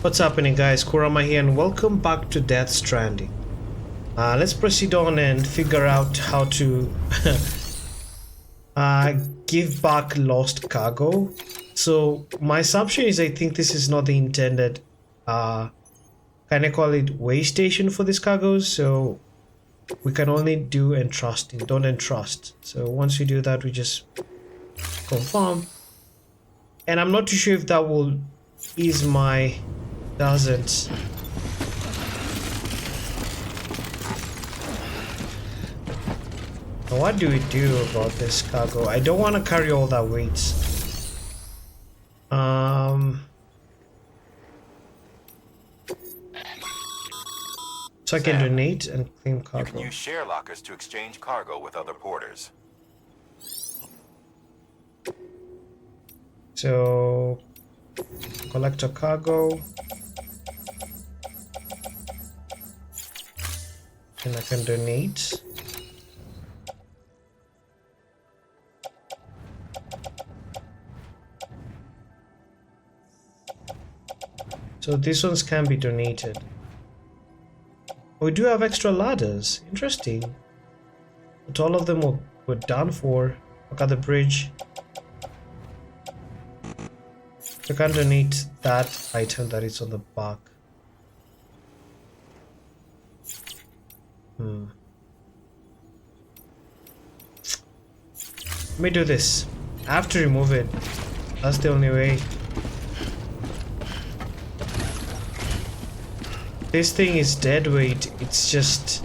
What's happening, guys? Kurama here and welcome back to Death Stranding. Let's proceed on and figure out how to give back lost cargo. So my assumption is I think this is not the intended can I call it way station for these cargoes, so we can only do entrusting, don't entrust. So once we do that, we just confirm, and I'm not too sure if that will ease my doesn't. Now what do we do about this cargo? I don't want to carry all that weight. So I can donate and claim cargo. You can use share lockers to exchange cargo with other porters. So collect a cargo. And I can donate. So these ones can be donated. We do have extra ladders. Interesting. But all of them were done for. Look at the bridge. You can donate that item that is on the back. Let me do this. I have to remove it. That's the only way. This thing is dead weight. It's just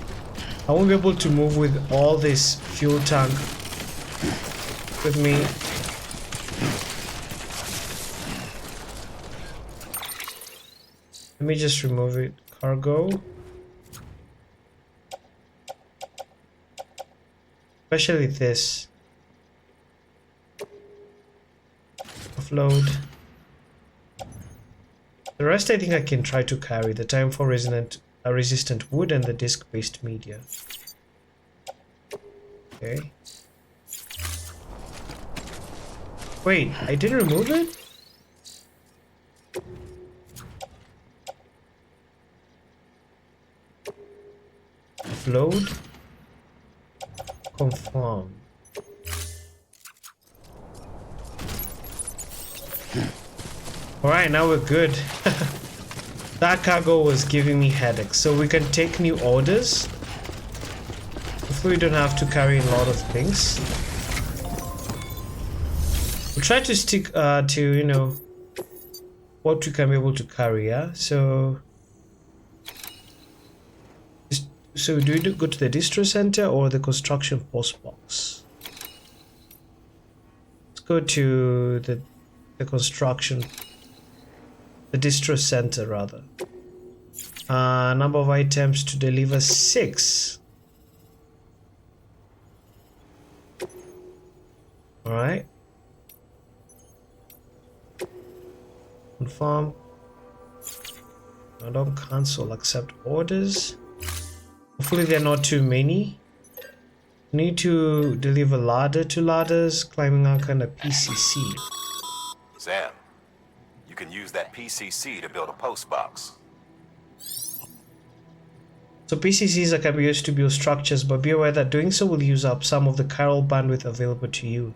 I won't be able to move with all this fuel tank with me. Let me just remove it. Cargo. Especially this. Offload. The rest I think I can try to carry. The Timefall resistant wood and the disc-based media. Okay. Wait, I didn't remove it? Offload. Confirm. Alright, now we're good. That cargo was giving me headaches, so we can take new orders. Hopefully we don't have to carry a lot of things. We'll try to stick to, you know, what we can be able to carry, yeah? So do we go to the distro center or the construction post box? Let's go to the construction, the distro center rather. Number of items to deliver 6. All right. Confirm. I don't cancel, accept orders. Hopefully they're not too many. Need to deliver ladder to ladders, climbing anchor and a PCC. Sam, you can use that PCC to build a post box. So PCCs can be used to build structures, but be aware that doing so will use up some of the chiral bandwidth available to you.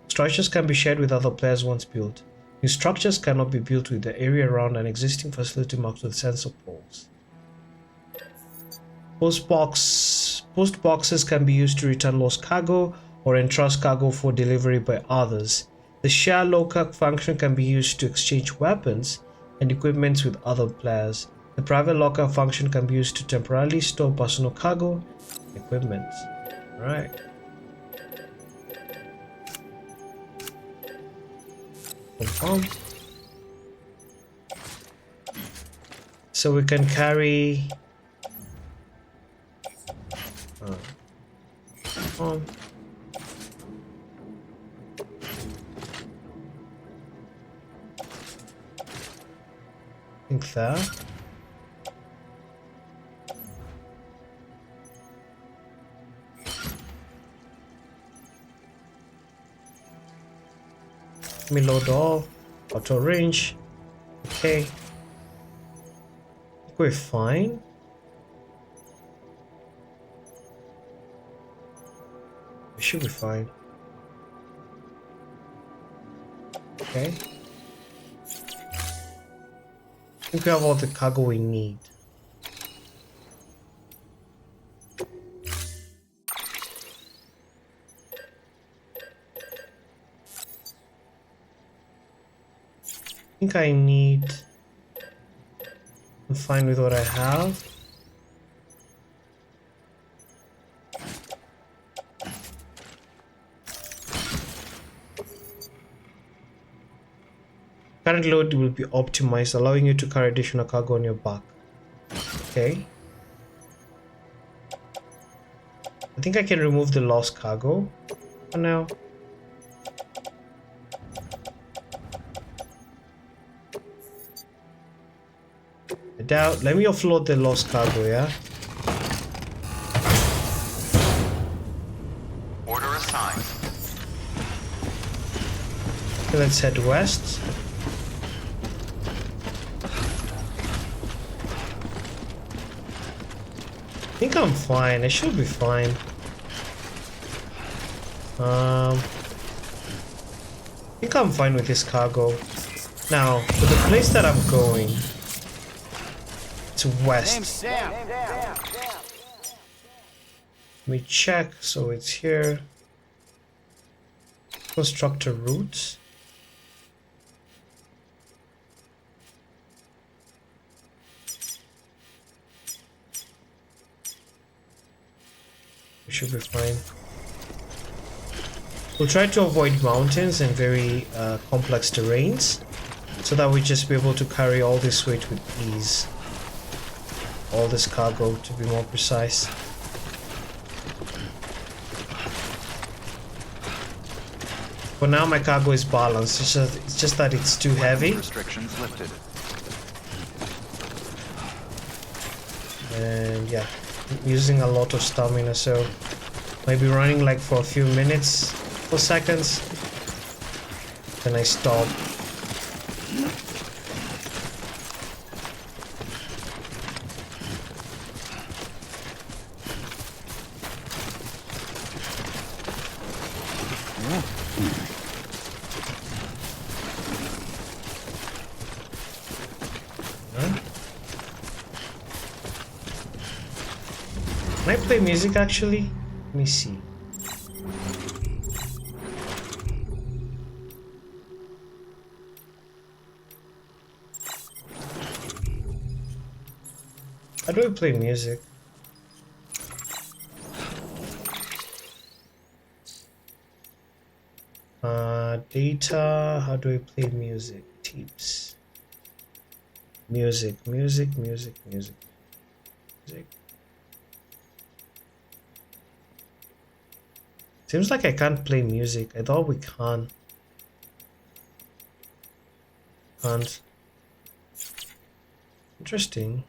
Structures can be shared with other players once built. New structures cannot be built with the area around an existing facility marked with sensor poles. Post boxes can be used to return lost cargo or entrust cargo for delivery by others. The share locker function can be used to exchange weapons and equipment with other players. The private locker function can be used to temporarily store personal cargo and equipment. Alright. Confirm. So we can carry I think that. Let me load all. Auto range. Okay. we're fine. We should be fine. Okay. I think we have all the cargo we need. I think I need... I'm fine with what I have. Current load will be optimized, allowing you to carry additional cargo on your back. Okay. I think I can remove the lost cargo for now. I doubt. Let me offload the lost cargo, yeah? Order assigned. Okay, let's head west. I think I'm fine. I should be fine. I think I'm fine with this cargo. Now, for the place that I'm going, it's west. Let me check. So it's here. Constructor routes. We should be fine. We'll try to avoid mountains and very complex terrains so that we just be able to carry all this weight with ease. All this cargo, to be more precise. For now my cargo is balanced, it's just that it's too heavy. Restrictions lifted. And yeah, I'm using a lot of stamina, so maybe running like for a few minutes or seconds, then I stop. Can I play music actually? Let me see. How do I play music? Data, how do I play music? Tips. Music. Seems like I can't play music. I thought we can. Can't. Interesting.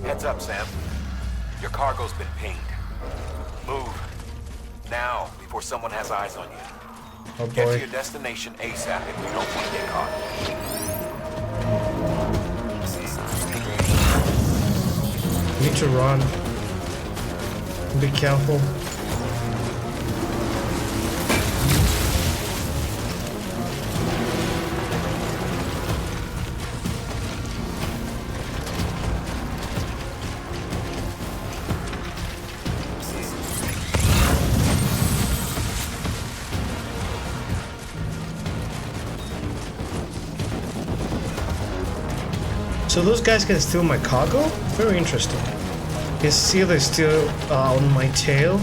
Heads up, Sam. Your cargo's been pinged. Move. Now, before someone has eyes on you. Oh Get boy. to your destination ASAP if you don't want to get caught. Need to run. Be careful. So those guys can steal my cargo? Very interesting. You can see they're still on my tail.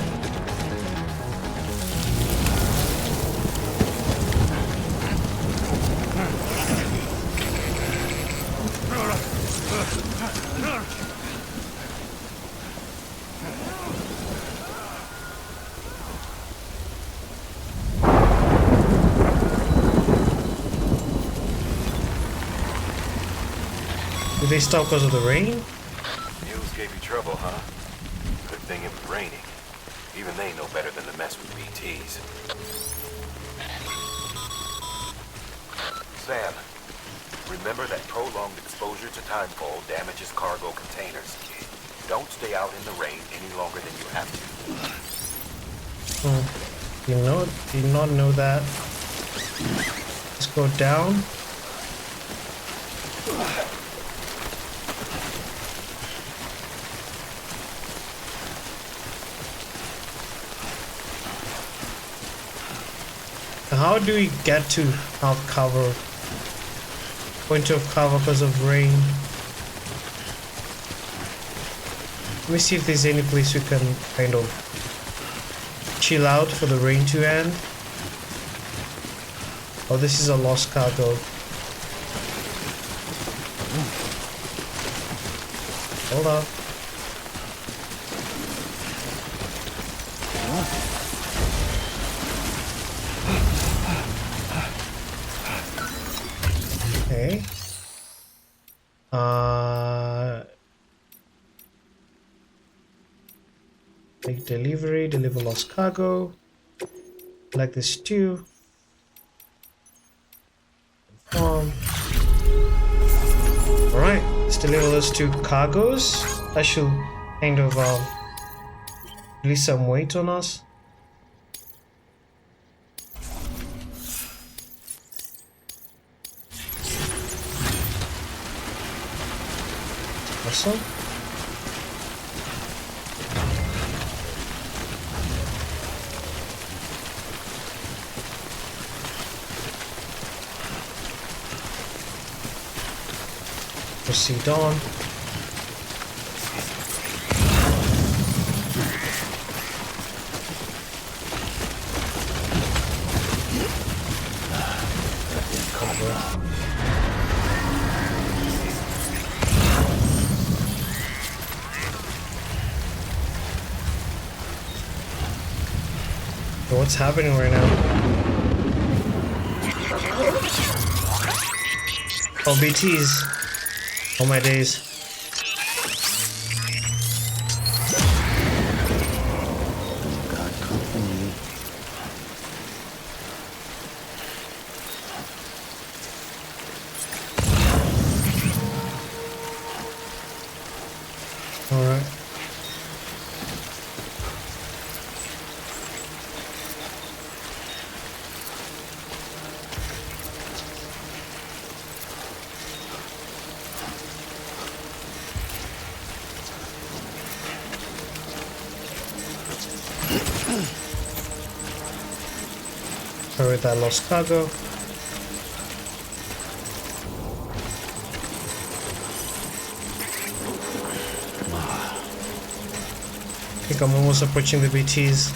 Did they stop because of the rain? Mules gave you trouble, huh? Good thing it was raining. Even they know better than to mess with BTs. Sam, remember that prolonged exposure to Timefall damages cargo containers. Don't stay out in the rain any longer than you have to. Did not know that. Let's go down. How do we get to have cover? Point of cover because of rain. Let me see if there's any place we can kind of chill out for the rain to end. Oh, this is a lost cargo. Hold up. Okay. Make delivery, deliver lost cargo. Like this too. Alright, let's deliver those 2 cargoes. That should kind of release some weight on us. Awesome. Proceed on. What's happening right now? Oh, BTs. Oh my days. Got company. All right. Carry that lost cargo. I think I'm almost approaching the BTs.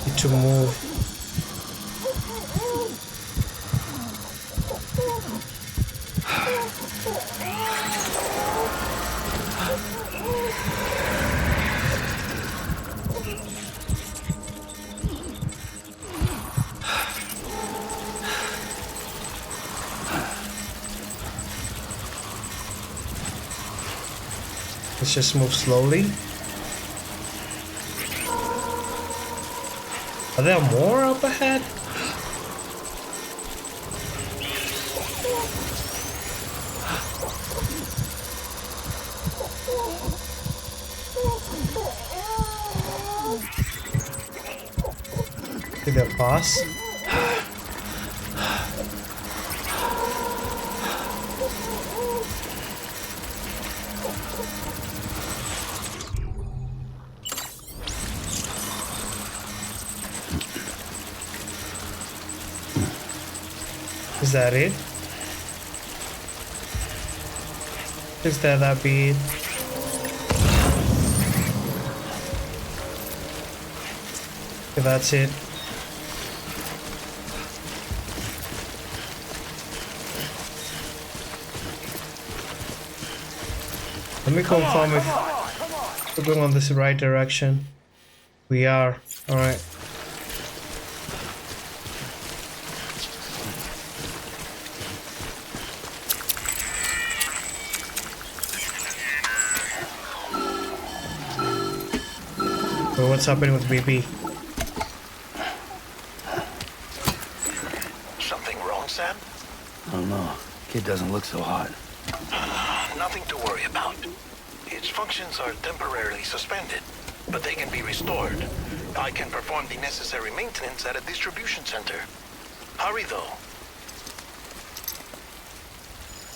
Need to move. Let's just move slowly. Are there more up ahead? Did they pass? Is that it? Is that be it? Okay, that's it. Let me confirm if we're going on this right direction. We are. Alright. what's happening with BB. Something wrong, Sam? I don't know. Kid doesn't look so hot. Nothing to worry about. Its functions are temporarily suspended, but they can be restored. I can perform the necessary maintenance at a distribution center. Hurry, though.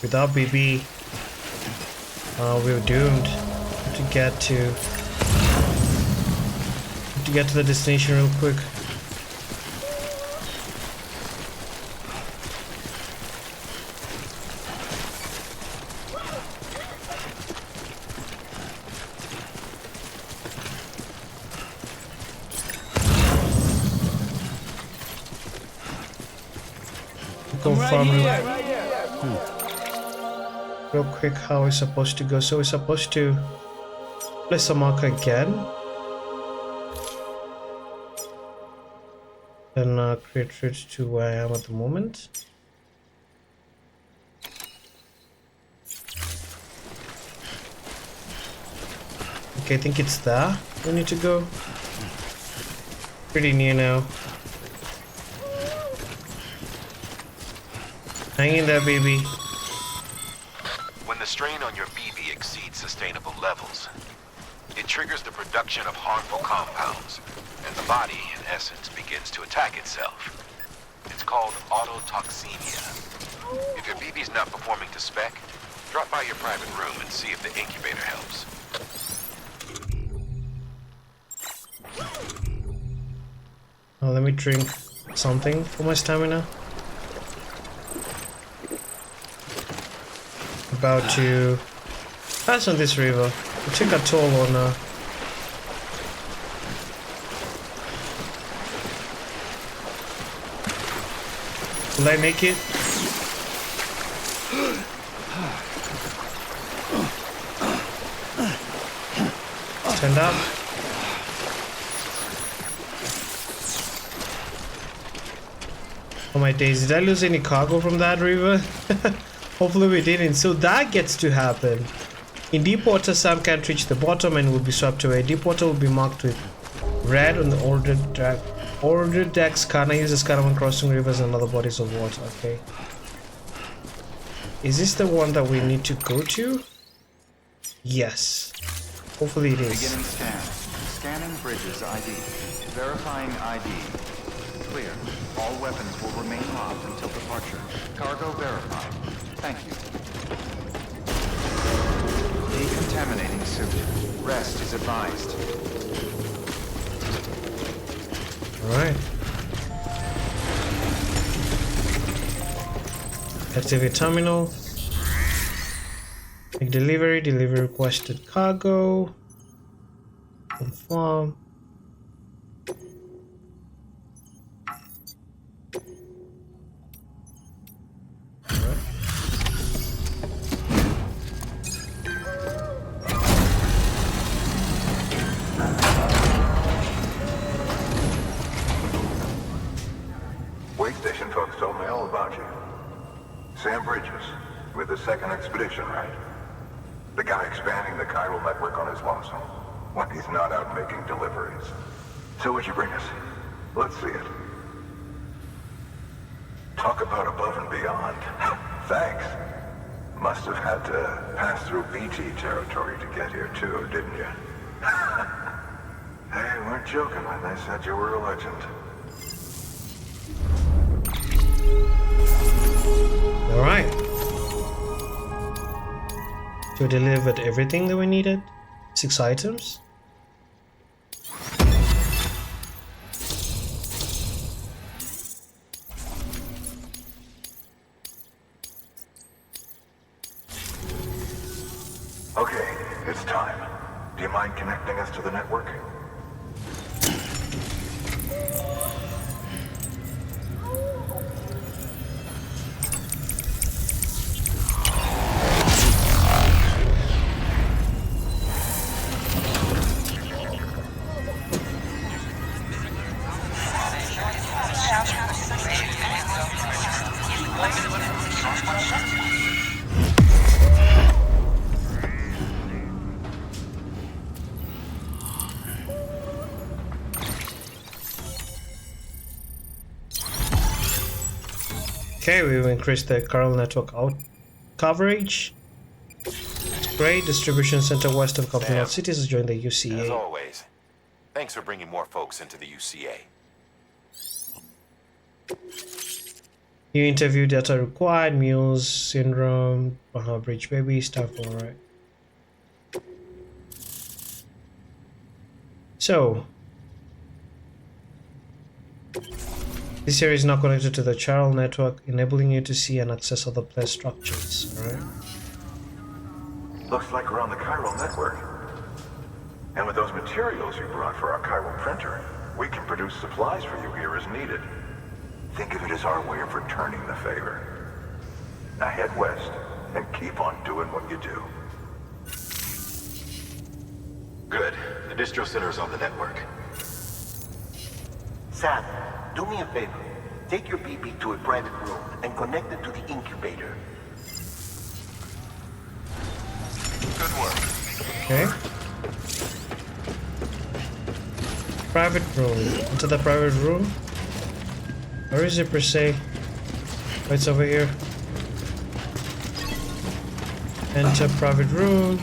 Without BB, we're doomed to get to the destination real quick. Confirm real quick how it's supposed to go. So we're supposed to place a marker again and create route to where I am at the moment. Okay, I think it's there we need to go. Pretty near now. Hang in there, baby. When the strain on your BB exceeds sustainable levels, it triggers the production of harmful compounds, and the body, in essence, begins to attack itself. It's called autotoxemia. If your BB's not performing to spec, drop by your private room and see if the incubator helps. Now let me drink something for my stamina. About to pass on this river. It took a toll on will I make it? Stand up. Oh my days, did I lose any cargo from that river? Hopefully we didn't. So that gets to happen. In deep water, Sam can't reach the bottom and will be swept away. Deep water will be marked with red on the ordered decks. Kana uses kana when crossing rivers and other bodies of water. Okay. Is this the one that we need to go to? Yes. Hopefully it is. Beginning scan. Scanning bridges ID. Verifying ID. Clear. All weapons will remain locked until departure. Cargo verified. Thank you. Decontaminating suit. Rest is advised. Alright. Activate terminal. Make delivery. Delivery requested cargo. Confirm. Sam Bridges, with the second expedition, right? The guy expanding the Chiral Network on his lonesome. When he's not out making deliveries. So what'd you bring us? Let's see it. Talk about above and beyond. Thanks. Must have had to pass through BT territory to get here too, didn't you? They weren't joking when they said you were a legend. Alright. So we delivered everything that we needed. 6 items. Okay, it's time. Do you mind connecting us to the network? Okay, we've increased the Chiral Network out coverage. Great. Distribution center west of Capital Sam, Cities has joined the As UCA. always, thanks for bringing more folks into the UCA. New interview data required. Muse syndrome. Bridge baby stuff. All right. So this area is now connected to the Chiral Network, enabling you to see and access other player structures. All right. Looks like we're on the Chiral Network. And with those materials you brought for our chiral printer, we can produce supplies for you here as needed. Think of it as our way of returning the favor. Now head west and keep on doing what you do. Good. The distro center is on the network. Sam, do me a favor. Take your BB to a private room and connect it to the incubator. Good work. Okay. Private room. Into the private room. Where is it per se? Oh, it's over here. Enter private room.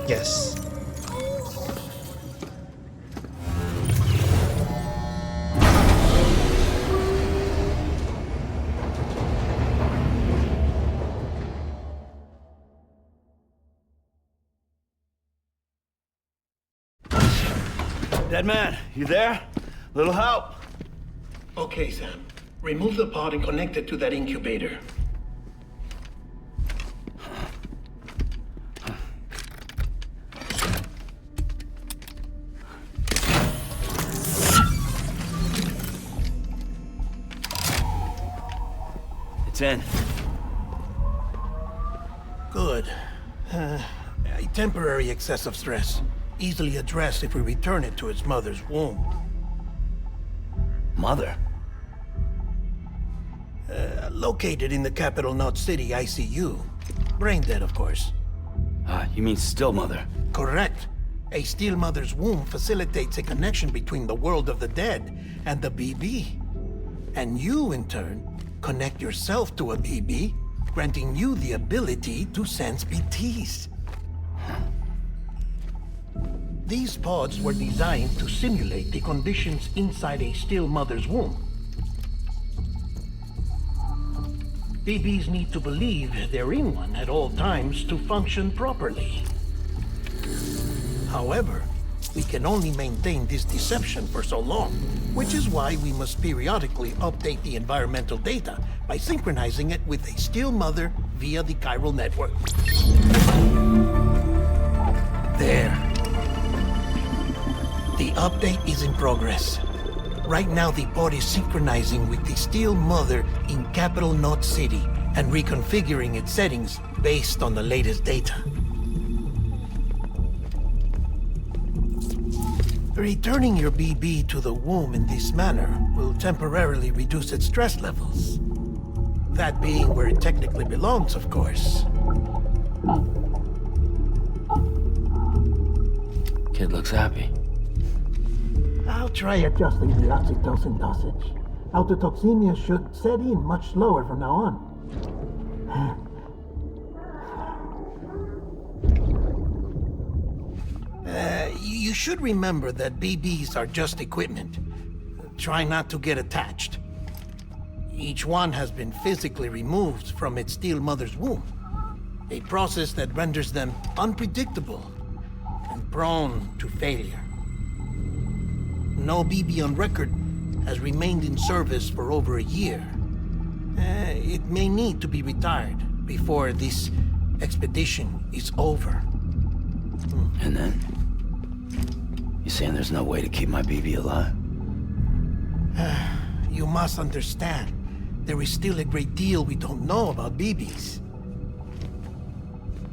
Yes. Dead man, you there? Little help? Okay, Sam. Remove the pod and connect it to that incubator. It's in. Good. A temporary excess of stress. Easily addressed if we return it to its mother's womb. Mother? Located in the capital Knot City ICU. Brain dead, of course. You mean still mother? Correct. A still mother's womb facilitates a connection between the world of the dead and the BB. And you, in turn, connect yourself to a BB, granting you the ability to sense BTs. These pods were designed to simulate the conditions inside a still mother's womb. BBs need to believe they're in one at all times to function properly. However, we can only maintain this deception for so long, which is why we must periodically update the environmental data by synchronizing it with a still mother via the Chiral Network. There. The update is in progress. Right now, the pod is synchronizing with the Steel Mother in Capital Knot City and reconfiguring its settings based on the latest data. Returning your BB to the womb in this manner will temporarily reduce its stress levels. That being where it technically belongs, of course. Kid looks happy. I'll try adjusting the oxytocin dosage. Autotoxemia should set in much slower from now on. You should remember that BBs are just equipment. Try not to get attached. Each one has been physically removed from its steel mother's womb. A process that renders them unpredictable and prone to failure. No BB on record has remained in service for over a year. It may need to be retired before this expedition is over. And then? You saying there's no way to keep my BB alive? You must understand, there is still a great deal we don't know about BBs.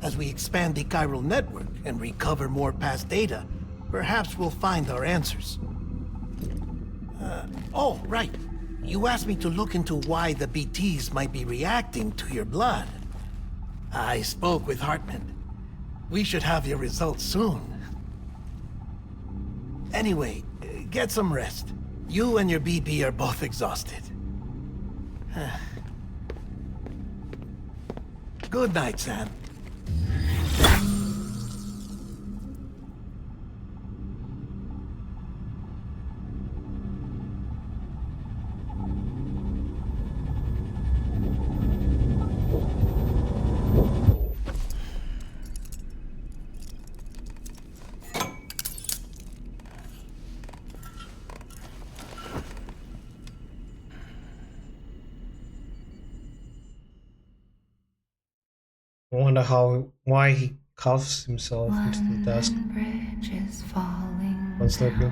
As we expand the Chiral Network and recover more past data, perhaps we'll find our answers. Oh, right. You asked me to look into why the BTs might be reacting to your blood. I spoke with Hartman. We should have your results soon. Anyway, get some rest. You and your BB are both exhausted. Good night, Sam. I wonder why he cuffs himself into the desk. Bridge is falling One second.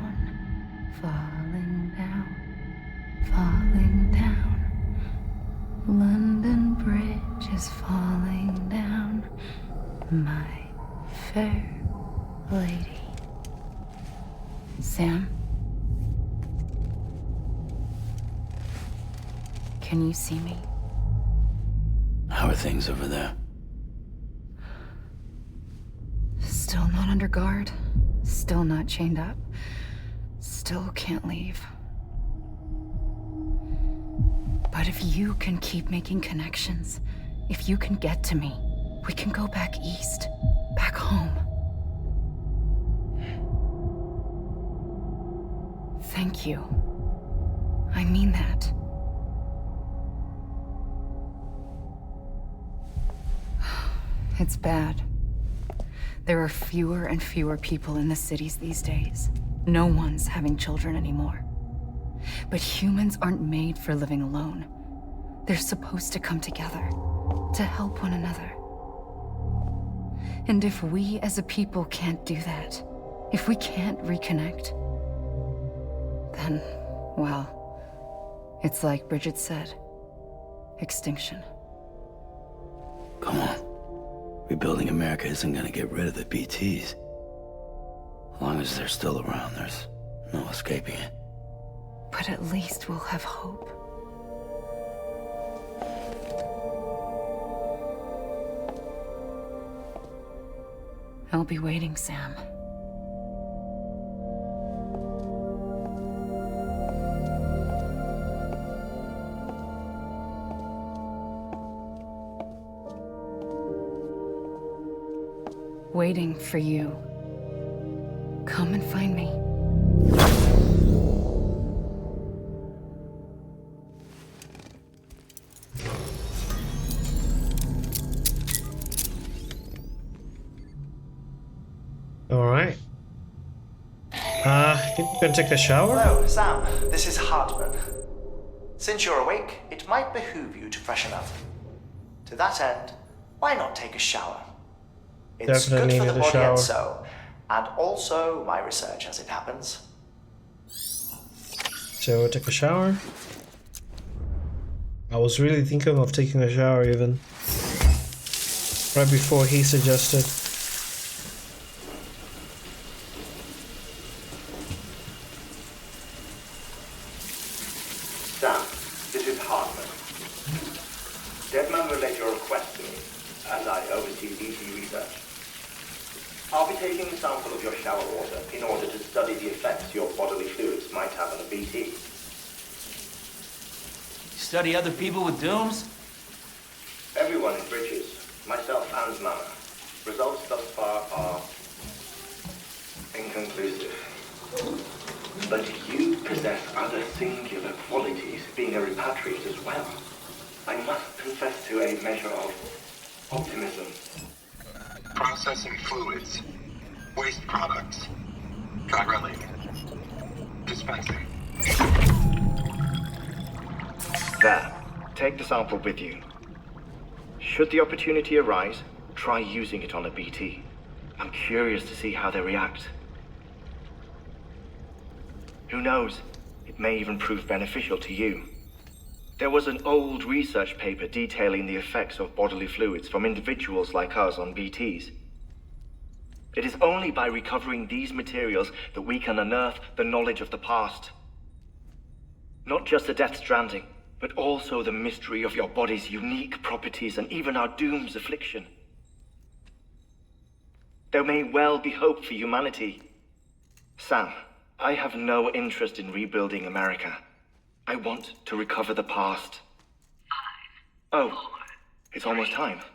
falling down, falling down. London Bridge is falling down, my fair lady. Sam? Can you see me? How are things over there? Still not under guard, still not chained up, still can't leave. But if you can keep making connections, if you can get to me, we can go back east, back home. Thank you. I mean that. It's bad. There are fewer and fewer people in the cities these days. No one's having children anymore. But humans aren't made for living alone. They're supposed to come together, to help one another. And if we as a people can't do that, if we can't reconnect, then, well, it's like Bridget said, extinction. Come on. Rebuilding America isn't gonna get rid of the BTs. As long as they're still around, there's no escaping it. But at least we'll have hope. I'll be waiting, Sam. Waiting for you. Come and find me. Alright. I think we can take a shower? Hello, Sam. This is Hartman. Since you're awake, it might behoove you to freshen up. To that end, why not take a shower? It's Definitely good for need the a body shower. and soul, and also my research as it happens. So we'll take a shower. I was really thinking of taking a shower even. Right before he suggested. Sam, this is Hartman. Deadman relayed your request to me, as I oversee BT research. I'll be taking a sample of your shower water in order to study the effects your bodily fluids might have on a BT. Study other people with dooms? Everyone in Bridges, myself and Mama. Results thus far are inconclusive. But you possess other singular qualities, being a repatriate as well. I must confess to a measure of optimism. Processing fluids. Waste products. Chiral. Dispensing. There. Take the sample with you. Should the opportunity arise, try using it on a BT. I'm curious to see how they react. Who knows? It may even prove beneficial to you. There was an old research paper detailing the effects of bodily fluids from individuals like us on BTs. It is only by recovering these materials that we can unearth the knowledge of the past. Not just the Death Stranding, but also the mystery of your body's unique properties and even our doom's affliction. There may well be hope for humanity. Sam, I have no interest in rebuilding America. I want to recover the past. 5, 4, Oh, it's almost time. 2,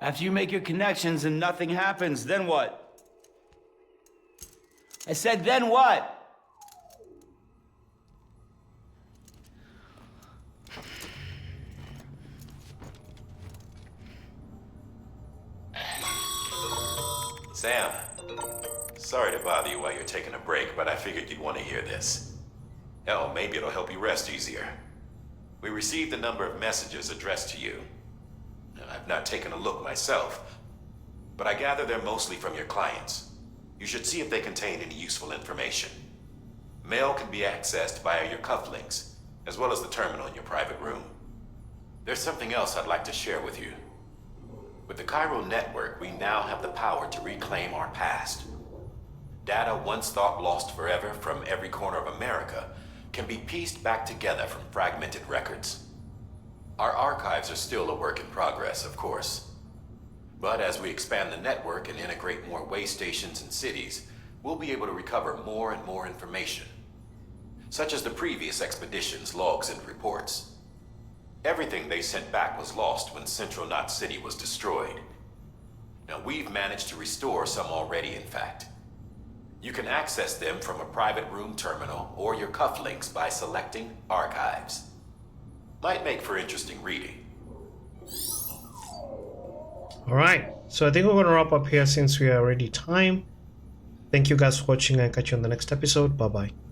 After you make your connections and nothing happens, then what? I said, then what? Sam, sorry to bother you while you're taking a break, but I figured you'd want to hear this. Hell, maybe it'll help you rest easier. We received a number of messages addressed to you. I've not taken a look myself, but I gather they're mostly from your clients. You should see if they contain any useful information. Mail can be accessed via your cufflinks, as well as the terminal in your private room. There's something else I'd like to share with you. With the Chiral Network, we now have the power to reclaim our past. Data once thought lost forever from every corner of America can be pieced back together from fragmented records. Our archives are still a work in progress, of course. But as we expand the network and integrate more way stations and cities, we'll be able to recover more and more information, such as the previous expedition's logs and reports. Everything they sent back was lost when Central Knot City was destroyed. Now we've managed to restore some already, in fact. You can access them from a private room terminal or your cufflinks by selecting Archives. Might make for interesting reading. Alright, so I think we're going to wrap up here since we are already time. Thank you guys for watching and catch you on the next episode. Bye bye.